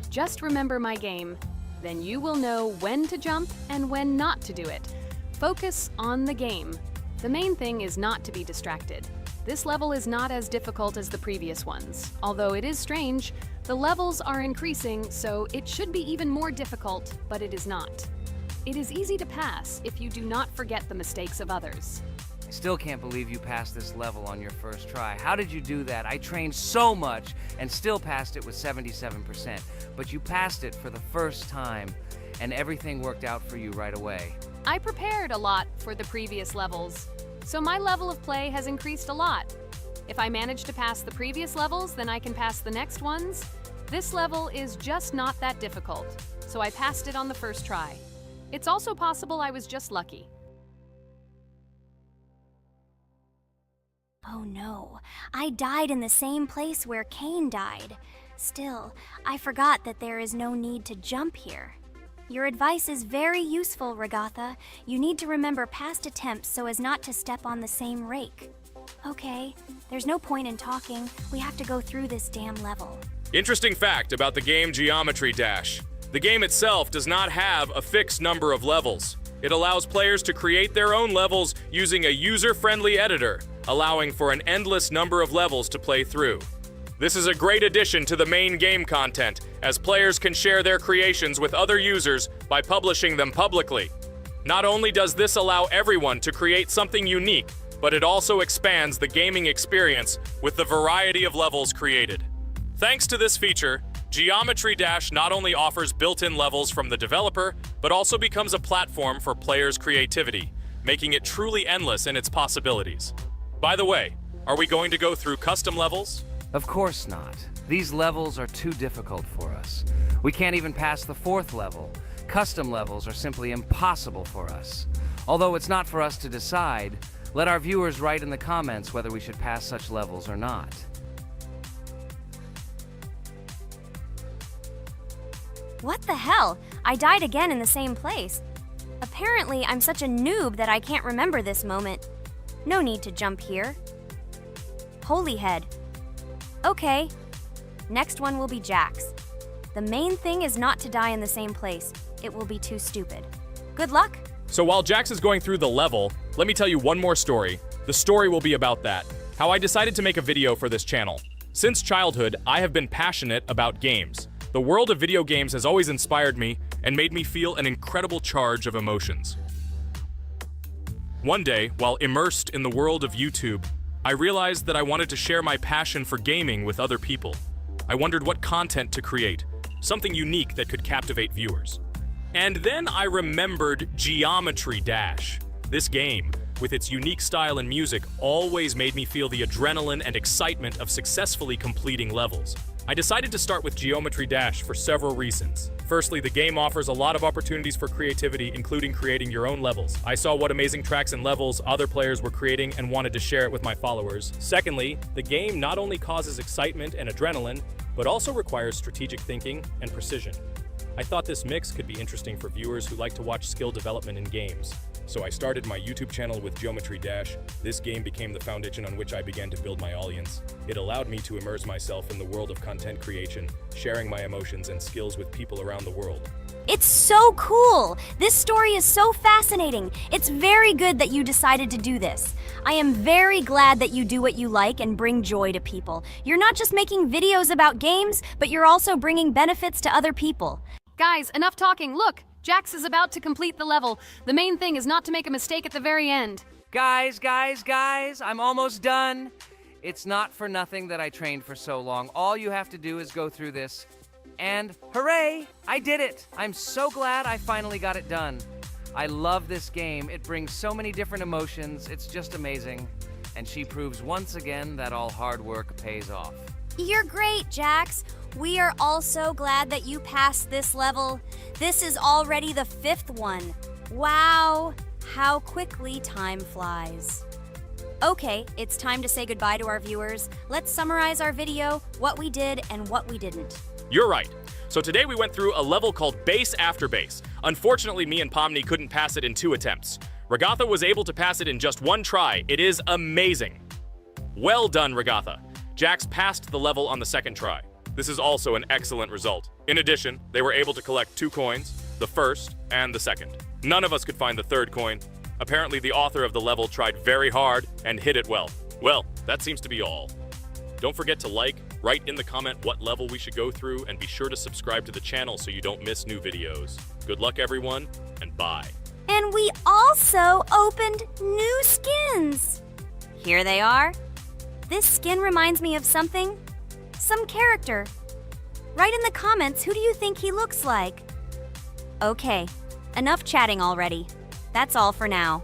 S3: Just remember my game. Then you will know when to jump and when not to do it. Focus on the game. The main thing is not to be distracted. This level is not as difficult as the previous ones. Although it is strange, the levels are increasing, so it should be even more difficult, but it is not. It is easy to pass if you do not forget the mistakes of others.
S4: I still can't believe you passed this level on your first try. How did you do that? I trained so much and still passed it with 77%. But you passed it for the first time, and everything worked out for you right away.
S3: I prepared a lot for the previous levels, so my level of play has increased a lot. If I manage to pass the previous levels, then I can pass the next ones. This level is just not that difficult, so I passed it on the first try. It's also possible I was just lucky.
S2: Oh no, I died in the same place where Kane died. Still, I forgot that there is no need to jump here. Your advice is very useful, Regatha. You need to remember past attempts so as not to step on the same rake. Okay, there's no point in talking. We have to go through this damn level.
S1: Interesting fact about the game Geometry Dash. The game itself does not have a fixed number of levels. It allows players to create their own levels using a user-friendly editor, allowing for an endless number of levels to play through. This is a great addition to the main game content, as players can share their creations with other users by publishing them publicly. Not only does this allow everyone to create something unique, but it also expands the gaming experience with the variety of levels created. Thanks to this feature, Geometry Dash not only offers built-in levels from the developer, but also becomes a platform for players' creativity, making it truly endless in its possibilities. By the way, are we going to go through custom levels?
S4: Of course not. These levels are too difficult for us. We can't even pass the 4th level. Custom levels are simply impossible for us. Although it's not for us to decide, let our viewers write in the comments whether we should pass such levels or not.
S2: What the hell? I died again in the same place. Apparently, I'm such a noob that I can't remember this moment. No need to jump here. Holy head. Okay. Next one will be Jax. The main thing is not to die in the same place. It will be too stupid. Good luck.
S1: So while Jax is going through the level, let me tell you one more story. The story will be about that. How I decided to make a video for this channel. Since childhood, I have been passionate about games. The world of video games has always inspired me and made me feel an incredible charge of emotions. One day, while immersed in the world of YouTube, I realized that I wanted to share my passion for gaming with other people. I wondered what content to create, something unique that could captivate viewers. And then I remembered Geometry Dash. This game, with its unique style and music, always made me feel the adrenaline and excitement of successfully completing levels. I decided to start with Geometry Dash for several reasons. Firstly, the game offers a lot of opportunities for creativity, including creating your own levels. I saw what amazing tracks and levels other players were creating and wanted to share it with my followers. Secondly, the game not only causes excitement and adrenaline, but also requires strategic thinking and precision. I thought this mix could be interesting for viewers who like to watch skill development in games. So I started my YouTube channel with Geometry Dash. This game became the foundation on which I began to build my audience. It allowed me to immerse myself in the world of content creation, sharing my emotions and skills with people around the world.
S2: It's so cool! This story is so fascinating. It's very good that you decided to do this. I am very glad that you do what you like and bring joy to people. You're not just making videos about games, but you're also bringing benefits to other people.
S3: Guys, enough talking. Look, Jax is about to complete the level. The main thing is not to make a mistake at the very end.
S4: Guys, I'm almost done. It's not for nothing that I trained for so long. All you have to do is go through this. And hooray, I did it. I'm so glad I finally got it done. I love this game. It brings so many different emotions. It's just amazing. And she proves once again that all hard work pays off.
S2: You're great, Jax. We are also glad that you passed this level. This is already the 5th one. Wow, how quickly time flies. Okay, it's time to say goodbye to our viewers. Let's summarize our video, what we did and what we didn't.
S1: You're right. So today we went through a level called Base After Base. Unfortunately, me and Pomni couldn't pass it in 2 attempts. Ragatha was able to pass it in just 1 try. It is amazing. Well done, Ragatha. Jax passed the level on the 2nd try. This is also an excellent result. In addition, they were able to collect 2 coins, the 1st and the 2nd. None of us could find the 3rd coin. Apparently, the author of the level tried very hard and hit it well. Well, that seems to be all. Don't forget to like, write in the comment what level we should go through, and be sure to subscribe to the channel so you don't miss new videos. Good luck, everyone, and bye.
S2: And we also opened new skins. Here they are. This skin reminds me of something. Some character. Write in the comments, who do you think he looks like? Okay, enough chatting already. That's all for now.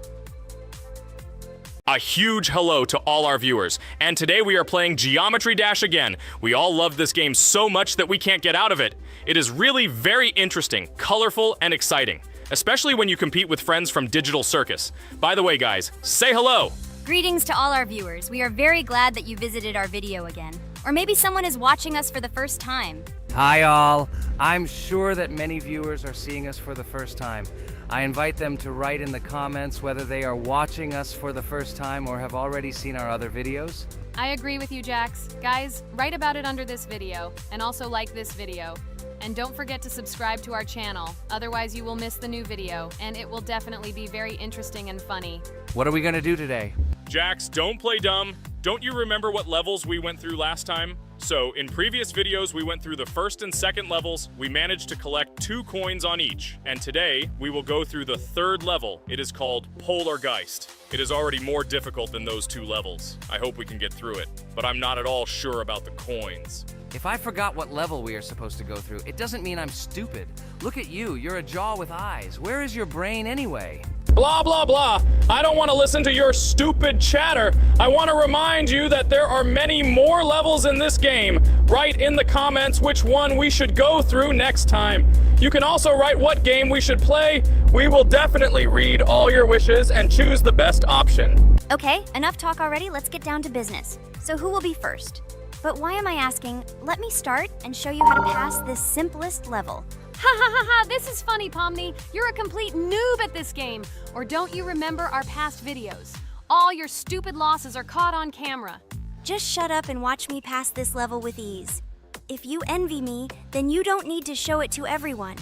S1: A huge hello to all our viewers, and today we are playing Geometry Dash again. We all love this game so much that we can't get out of it. It is really very interesting, colorful, and exciting, especially when you compete with friends from Digital Circus. By the way, guys, say hello!
S2: Greetings to all our viewers. We are very glad that you visited our video again. Or maybe someone is watching us for the first time.
S4: Hi all. I'm sure that many viewers are seeing us for the first time. I invite them to write in the comments whether they are watching us for the first time or have already seen our other videos.
S3: I agree with you, Jax. Guys, write about it under this video, and also like this video. And don't forget to subscribe to our channel, otherwise you will miss the new video, and it will definitely be very interesting and funny.
S4: What are we gonna do today?
S1: Jax, don't play dumb. Don't you remember what levels we went through last time? So, in previous videos, we went through the 1st and 2nd levels. We managed to collect 2 coins on each. And today, we will go through the 3rd level. It is called Polargeist. It is already more difficult than those 2 levels. I hope we can get through it, but I'm not at all sure about the coins.
S4: If I forgot what level we are supposed to go through, it doesn't mean I'm stupid. Look at you, you're a jaw with eyes. Where is your brain anyway?
S1: Blah, blah, blah. I don't want to listen to your stupid chatter. I want to remind you that there are many more levels in this game. Write in the comments which one we should go through next time. You can also write what game we should play. We will definitely read all your wishes and choose the best option.
S2: Okay, enough talk already. Let's get down to business. So who will be first? But why am I asking? Let me start and show you how to pass this simplest level.
S3: Ha ha ha ha, this is funny, Pomni. You're a complete noob at this game. Or don't you remember our past videos? All your stupid losses are caught on camera.
S2: Just shut up and watch me pass this level with ease. If you envy me, then you don't need to show it to everyone.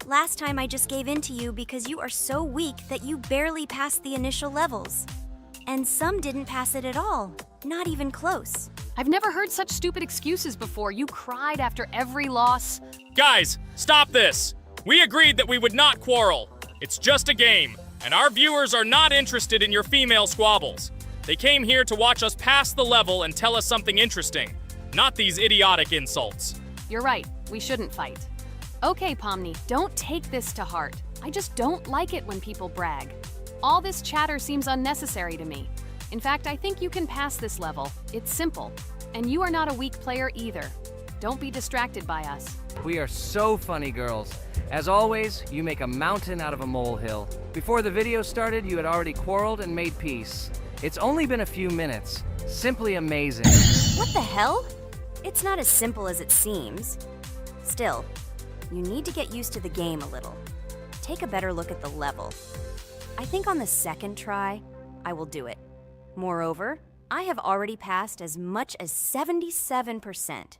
S2: Last time I just gave in to you because you are so weak that you barely passed the initial levels. And some didn't pass it at all, not even close.
S3: I've never heard such stupid excuses before. You cried after every loss.
S1: Guys, stop this. We agreed that we would not quarrel. It's just a game, and our viewers are not interested in your female squabbles. They came here to watch us pass the level and tell us something interesting, not these idiotic insults.
S3: You're right, we shouldn't fight. Okay, Pomni, don't take this to heart. I just don't like it when people brag. All this chatter seems unnecessary to me. In fact, I think you can pass this level. It's simple. And you are not a weak player either. Don't be distracted by us.
S4: We are so funny, girls. As always, you make a mountain out of a molehill. Before the video started, you had already quarreled and made peace. It's only been a few minutes. Simply amazing.
S2: What the hell? It's not as simple as it seems. Still, you need to get used to the game a little. Take a better look at the level. I think on the second try, I will do it. Moreover, I have already passed as much as 77%.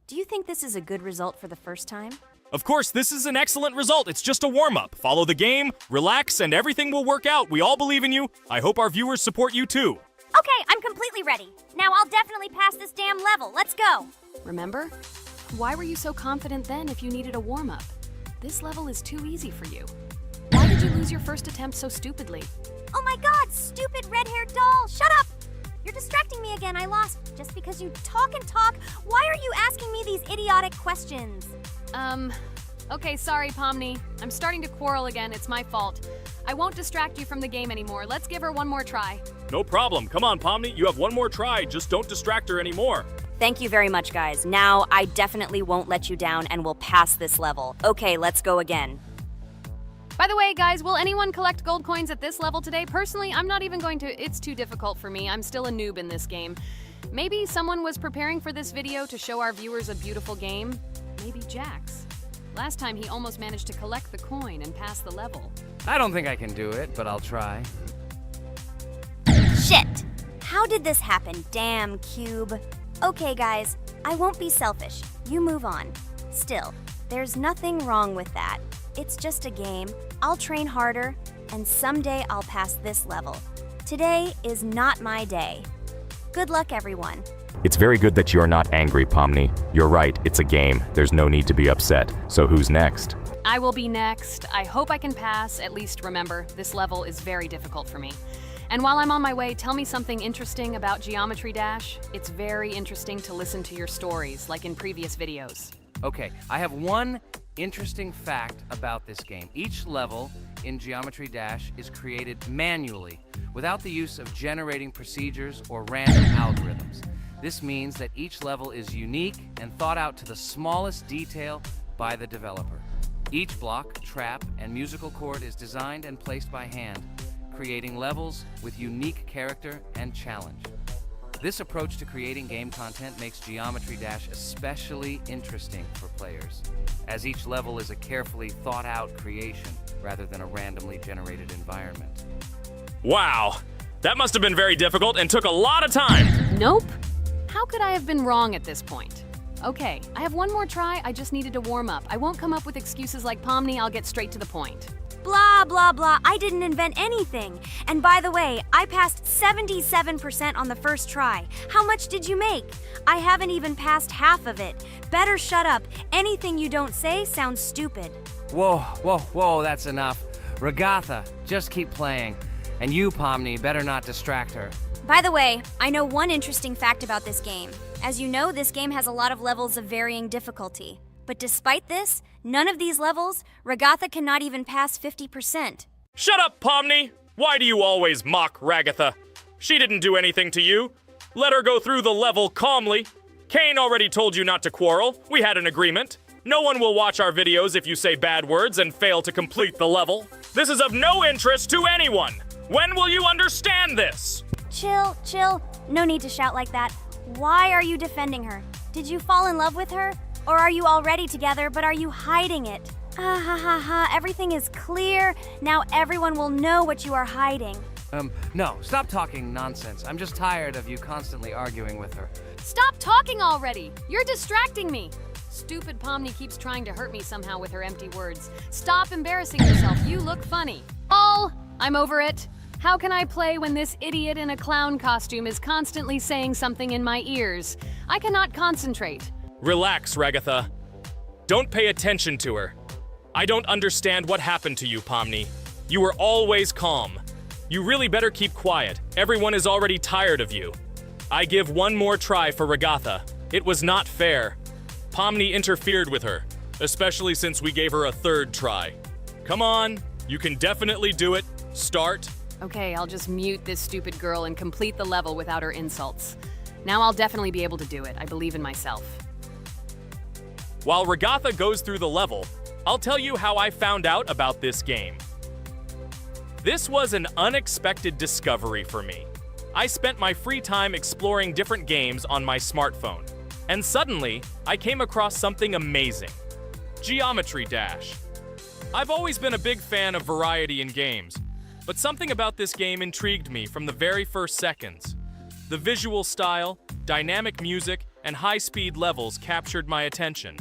S2: Do you think this is a good result for the first time?
S1: Of course, this is an excellent result. It's just a warm-up. Follow the game, relax, and everything will work out. We all believe in you. I hope our viewers support you too.
S2: Okay, I'm completely ready. Now I'll definitely pass this damn level. Let's go.
S3: Remember? Why were you so confident then if you needed a warm-up? This level is too easy for you. Why did you lose your first attempt so stupidly?
S2: Oh my god, stupid red-haired doll! Shut up! You're distracting me again. I lost. Just because you talk and talk, why are you asking me these idiotic questions?
S3: Okay, sorry, Pomni. I'm starting to quarrel again. It's my fault. I won't distract you from the game anymore. Let's give her one more try.
S1: No problem. Come on, Pomni. You have one more try. Just don't distract her anymore.
S2: Thank you very much, guys. Now, I definitely won't let you down and will pass this level. Okay, let's go again.
S3: By the way, guys, will anyone collect gold coins at this level today? Personally, I'm not even going to. It's too difficult for me. I'm still a noob in this game. Maybe someone was preparing for this video to show our viewers a beautiful game. Maybe Jax. Last time he almost managed to collect the coin and pass the level.
S4: I don't think I can do it, but I'll try.
S2: Shit! How did this happen? Damn, Cube. Okay, guys, I won't be selfish. You move on. Still, there's nothing wrong with that. It's just a game. I'll train harder, and someday I'll pass this level. Today is not my day. Good luck, everyone.
S5: It's very good that you're not angry, Pomni. You're right, it's a game. There's no need to be upset. So who's next?
S3: I will be next. I hope I can pass. At least remember, this level is very difficult for me. And while I'm on my way, tell me something interesting about Geometry Dash. It's very interesting to listen to your stories, like in previous videos.
S4: Okay, I have one interesting fact about this game. Each level in Geometry Dash is created manually, without the use of generating procedures or random algorithms. This means that each level is unique and thought out to the smallest detail by the developer. Each block, trap, and musical chord is designed and placed by hand, creating levels with unique character and challenge. This approach to creating game content makes Geometry Dash especially interesting for players, as each level is a carefully thought-out creation rather than a randomly generated environment.
S1: Wow, that must have been very difficult and took a lot of time.
S3: Nope. How could I have been wrong at this point? Okay, I have one more try. I just needed to warm up. I won't come up with excuses like Pomni. I'll get straight to the point.
S2: Blah, blah, blah. I didn't invent anything. And by the way, I passed 77% on the first try. How much did you make? I haven't even passed half of it. Better shut up. Anything you don't say sounds stupid.
S4: Whoa, whoa, whoa, that's enough. Ragatha, just keep playing. And you, Pomni, better not distract her.
S2: By the way, I know one interesting fact about this game. As you know, this game has a lot of levels of varying difficulty. But despite this, none of these levels, Ragatha cannot even pass 50%.
S1: Shut up, Pomni! Why do you always mock Ragatha? She didn't do anything to you. Let her go through the level calmly. Kane already told you not to quarrel. We had an agreement. No one will watch our videos if you say bad words and fail to complete the level. This is of no interest to anyone. When will you understand this?
S2: Chill. No need to shout like that. Why are you defending her? Did you fall in love with her? Or are you already together, but are you hiding it? Everything is clear. Now everyone will know what you are hiding.
S4: No, stop talking nonsense. I'm just tired of you constantly arguing with her.
S3: Stop talking already! You're distracting me! Stupid Pomni keeps trying to hurt me somehow with her empty words. Stop embarrassing yourself. You look funny. I'm over it. How can I play when this idiot in a clown costume is constantly saying something in my ears? I cannot concentrate.
S1: Relax, Ragatha. Don't pay attention to her. I don't understand what happened to you, Pomni. You were always calm. You really better keep quiet. Everyone is already tired of you. I give one more try for Ragatha. It was not fair. Pomni interfered with her, especially since we gave her a third try. Come on, you can definitely do it. Start.
S3: Okay, I'll just mute this stupid girl and complete the level without her insults. Now I'll definitely be able to do it. I believe in myself.
S1: While Ragatha goes through the level, I'll tell you how I found out about this game. This was an unexpected discovery for me. I spent my free time exploring different games on my smartphone, and suddenly, I came across something amazing. Geometry Dash. I've always been a big fan of variety in games, but something about this game intrigued me from the very first seconds. The visual style, dynamic music, and high-speed levels captured my attention.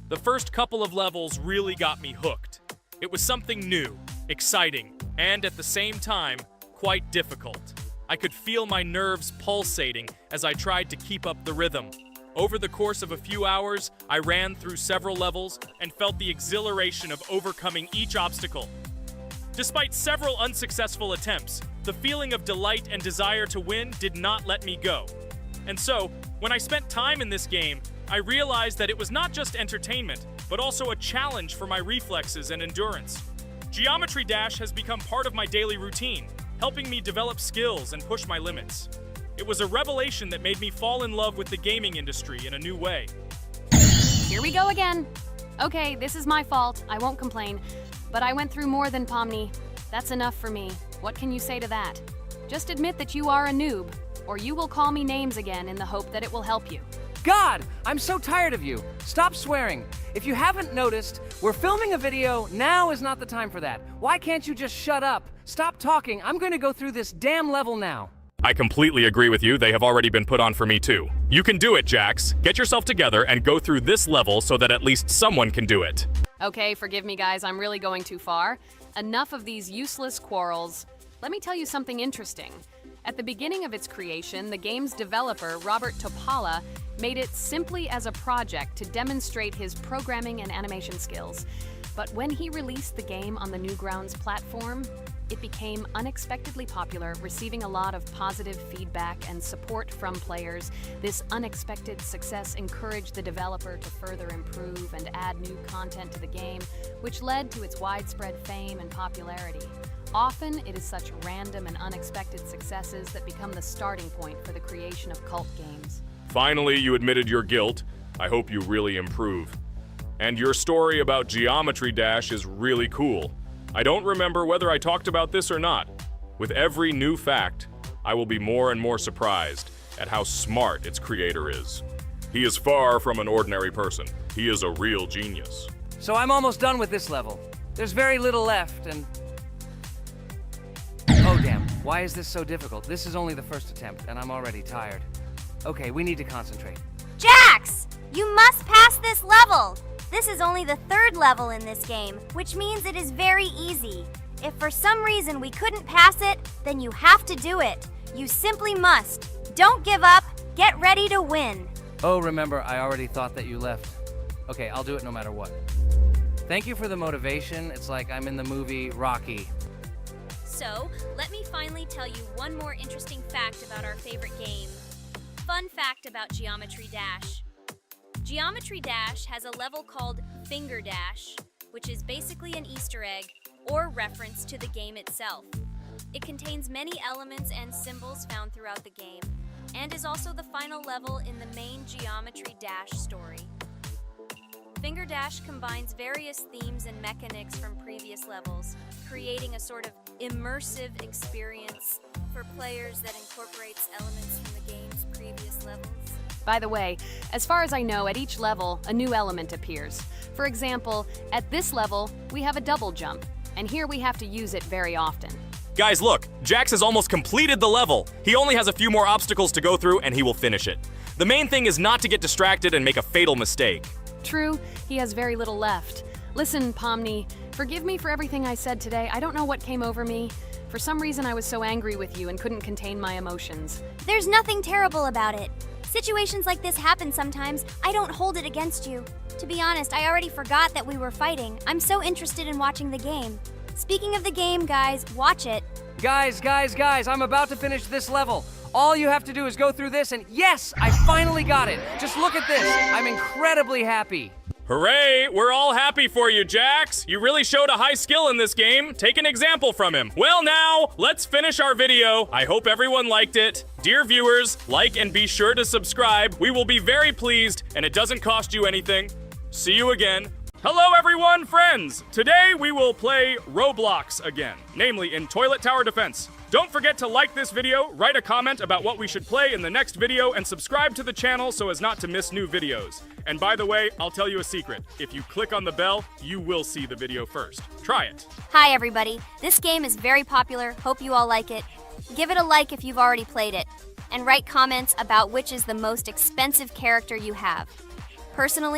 S1: The first couple of levels really got me hooked. It was something new, exciting, and at the same time, quite difficult. I could feel my nerves pulsating as I tried to keep up the rhythm. Over the course of a few hours, I ran through several levels and felt the exhilaration of overcoming each obstacle. Despite several unsuccessful attempts, the feeling of delight and desire to win did not let me go. And so, when I spent time in this game, I realized that it was not just entertainment, but also a challenge for my reflexes and endurance. Geometry Dash has become part of my daily routine, helping me develop skills and push my limits. It was a revelation that made me fall in love with the gaming industry in a new way.
S3: Here we go again. Okay, this is my fault. I won't complain. But I went through more than Pomni. That's enough for me. What can you say to that? Just admit that you are a noob, or you will call me names again in the hope that it will help you.
S4: God, I'm so tired of you. Stop swearing. If you haven't noticed, we're filming a video. Now is not the time for that. Why can't you just shut up? Stop talking. I'm going to go through this damn level now.
S1: I completely agree with you. They have already been put on for me too. You can do it, Jax. Get yourself together and go through this level so that at least someone can do it.
S3: Okay, forgive me guys, I'm really going too far. Enough of these useless quarrels. Let me tell you something interesting. At the beginning of its creation, the game's developer, Robert Topala, made it simply as a project to demonstrate his programming and animation skills. But when he released the game on the Newgrounds platform, it became unexpectedly popular, receiving a lot of positive feedback and support from players. This unexpected success encouraged the developer to further improve and add new content to the game, which led to its widespread fame and popularity. Often, it is such random and unexpected successes that become the starting point for the creation of cult games.
S1: Finally, you admitted your guilt. I hope you really improve. And your story about Geometry Dash is really cool. I don't remember whether I talked about this or not. With every new fact, I will be more and more surprised at how smart its creator is. He is far from an ordinary person. He is a real genius.
S4: So I'm almost done with this level. There's very little left, and... Oh damn, why is this so difficult? This is only the first attempt, and I'm already tired. Okay, we need to concentrate.
S2: Jax! You must pass this level! This is only the third level in this game, which means it is very easy. If for some reason we couldn't pass it, then you have to do it. You simply must. Don't give up. Get ready to win.
S4: Oh, remember, I already thought that you left. Okay, I'll do it no matter what. Thank you for the motivation. It's like I'm in the movie Rocky.
S2: So, let me finally tell you one more interesting fact about our favorite game. Fun fact about Geometry Dash. Geometry Dash has a level called Finger Dash, which is basically an Easter egg or reference to the game itself. It contains many elements and symbols found throughout the game, and is also the final level in the main Geometry Dash story. Finger Dash combines various themes and mechanics from previous levels, creating a sort of immersive experience for players that incorporates elements from the game's previous levels.
S3: By the way, as far as I know, at each level, a new element appears. For example, at this level, we have a double jump, and here we have to use it very often.
S5: Guys, look, Jax has almost completed the level. He only has a few more obstacles to go through and he will finish it. The main thing is not to get distracted and make a fatal mistake.
S3: True, he has very little left. Listen, Pomni, forgive me for everything I said today. I don't know what came over me. For some reason, I was so angry with you and couldn't contain my emotions.
S2: There's nothing terrible about it. Situations like this happen sometimes. I don't hold it against you. To be honest, I already forgot that we were fighting. I'm so interested in watching the game. Speaking of the game, guys, watch it.
S4: Guys, I'm about to finish this level. All you have to do is go through this and yes, I finally got it. Just look at this. I'm incredibly happy.
S1: Hooray! We're all happy for you, Jax! You really showed a high skill in this game. Take an example from him. Well now, let's finish our video. I hope everyone liked it. Dear viewers, like and be sure to subscribe. We will be very pleased, and it doesn't cost you anything. See you again. Hello everyone, friends! Today we will play Roblox again, namely in Toilet Tower Defense. Don't forget to like this video, write a comment about what we should play in the next video, and subscribe to the channel so as not to miss new videos. And by the way, I'll tell you a secret. If you click on the bell, you will see the video first. Try it.
S2: Hi everybody. This game is very popular. Hope you all like it. Give it a like if you've already played it. And write comments about which is the most expensive character you have. Personally,